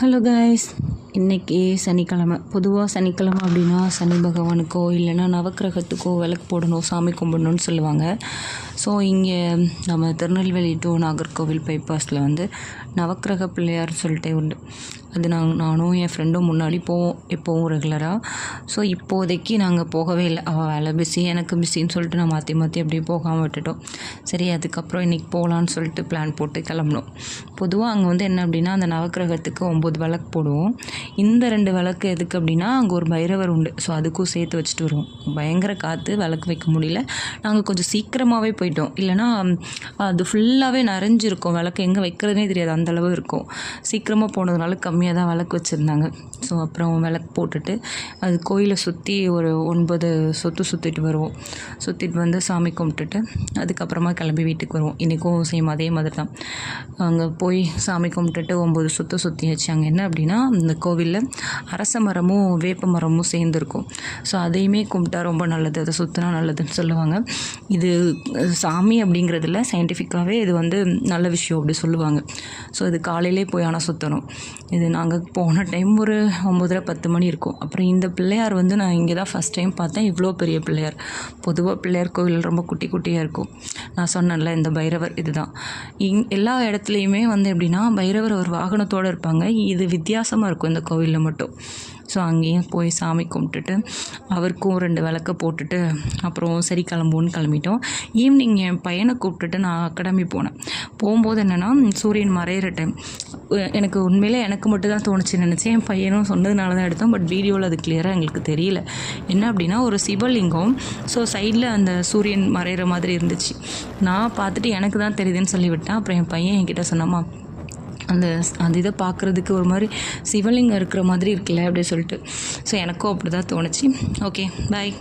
Hello guys, இன்றைக்கி சனிக்கிழமை. பொதுவாக சனிக்கிழமை அப்படின்னா சனி பகவானுக்கோ இல்லைன்னா நவக்கிரகத்துக்கோ விளக்கு போடணும், சாமி கும்பிடணும்னு சொல்லுவாங்க. ஸோ இங்கே நம்ம திருநெல்வேலி டு நாகர்கோவில் பைபாஸில் நவக்கிரக பிள்ளையார்னு சொல்லிட்டே உண்டு. அது நானும் என் ஃப்ரெண்டும் முன்னாடி போவோம், எப்போவும் ரெகுலராக. ஸோ இப்போதைக்கு நாங்கள் போகவே இல்லை. அவள் வேலை பிஸி, எனக்கு பிஸின்னு சொல்லிட்டு நான் மாற்றி அப்படியே போகாமல் விட்டுட்டோம். சரி, அதுக்கப்புறம் இன்றைக்கி போகலான்னு சொல்லிட்டு பிளான் போட்டு கிளம்புனோம். பொதுவாக அங்கே என்ன அப்படின்னா, அந்த நவக்கிரகத்துக்கு 9 விளக்கு போடுவோம். இந்த 2 விளக்கு எதுக்கு அப்படின்னா, அங்கே ஒரு பைரவர் உண்டு. ஸோ அதுக்கும் சேர்த்து வச்சுட்டு வருவோம். பயங்கர காற்று, விளக்கு வைக்க முடியல. நாங்கள் கொஞ்சம் சீக்கிரமாகவே போயிட்டோம். இல்லைனா அது ஃபுல்லாகவே நிறைஞ்சிருக்கும். விளக்கு எங்கே வைக்கிறதுனே தெரியாது, அந்தளவு இருக்கும். சீக்கிரமாக போனதுனால கம்மியாக தான் விளக்கு வச்சுருந்தாங்க. ஸோ அப்புறம் விளக்கு போட்டுட்டு அது கோயிலை சுற்றி ஒரு 9 சுற்றிட்டு வருவோம். சுற்றிட்டு சாமி கும்பிட்டுட்டு அதுக்கப்புறமா கிளம்பி வீட்டுக்கு வருவோம். இன்றைக்கும் சேம் அதே மாதிரி தான். அங்கே போய் சாமி கும்பிட்டுட்டு 9 சுற்றியாச்சு. அங்கே என்ன அப்படின்னா, இந்த கோவிலில் அரச மரமும் வேப்ப மரமும் சேர்ந்துருக்கும். ஸோ அதையுமே கும்பிட்டா ரொம்ப நல்லது, அதை சுற்றினா நல்லதுன்னு சொல்லுவாங்க. இது சாமி அப்படிங்கிறதுல சயின்டிஃபிக்காகவே இது நல்ல விஷயம் அப்படி சொல்லுவாங்க. ஸோ இது காலையிலே போய் ஆனால் சுற்றணும். இது நாங்கள் போன டைம் ஒரு 9:30-10 மணி இருக்கும். அப்புறம் இந்த பிள்ளையார் நான் இங்கே தான் ஃபஸ்ட் டைம் பார்த்தேன். இவ்வளோ பெரிய பிள்ளையார். பொதுவாக பிள்ளையார் கோவில் ரொம்ப குட்டியாக இருக்கும். நான் சொன்னேன்ல, இந்த பைரவர் இதுதான். எல்லா இடத்துலையுமே எப்படின்னா, பைரவர் ஒரு வாகனத்தோடு இருப்பாங்க. இது வித்தியாசமாக இருக்கும் இந்த கோவிலில் மட்டும். ஸோ அங்கேயும் போய் சாமி கும்பிட்டுட்டு அவருக்கும் 2 விளக்க போட்டுட்டு அப்புறம் சரி கிளம்புவோன்னு கிளம்பிட்டோம். ஈவினிங் என் பையனை கூப்பிட்டுட்டு நான் அகாடமி போனேன். போகும்போது என்னென்னா, சூரியன் மறையிற டைம். எனக்கு உண்மையிலே எனக்கு மட்டும் தான் தோணுச்சுன்னு நினச்சேன். என் பையனும் சொன்னதுனால தான் எடுத்தோம். பட் வீடியோவில் அது கிளியராக எங்களுக்கு தெரியல. என்ன அப்படின்னா, ஒரு சிவலிங்கம். ஸோ சைடில் அந்த சூரியன் மறையிற மாதிரி இருந்துச்சு. நான் பார்த்துட்டு எனக்கு தான் தெரியுதுன்னு சொல்லிவிட்டேன். அப்புறம் என் பையன் என்கிட்ட சொன்னாமா, அந்த இதை பார்க்குறதுக்கு ஒரு மாதிரி சிவலிங்கம் இருக்கிற மாதிரி இருக்குல்ல அப்படி சொல்லிட்டு. ஸோ எனக்கும் அப்படி தான் தோணுச்சு. ஓகே, பாய்.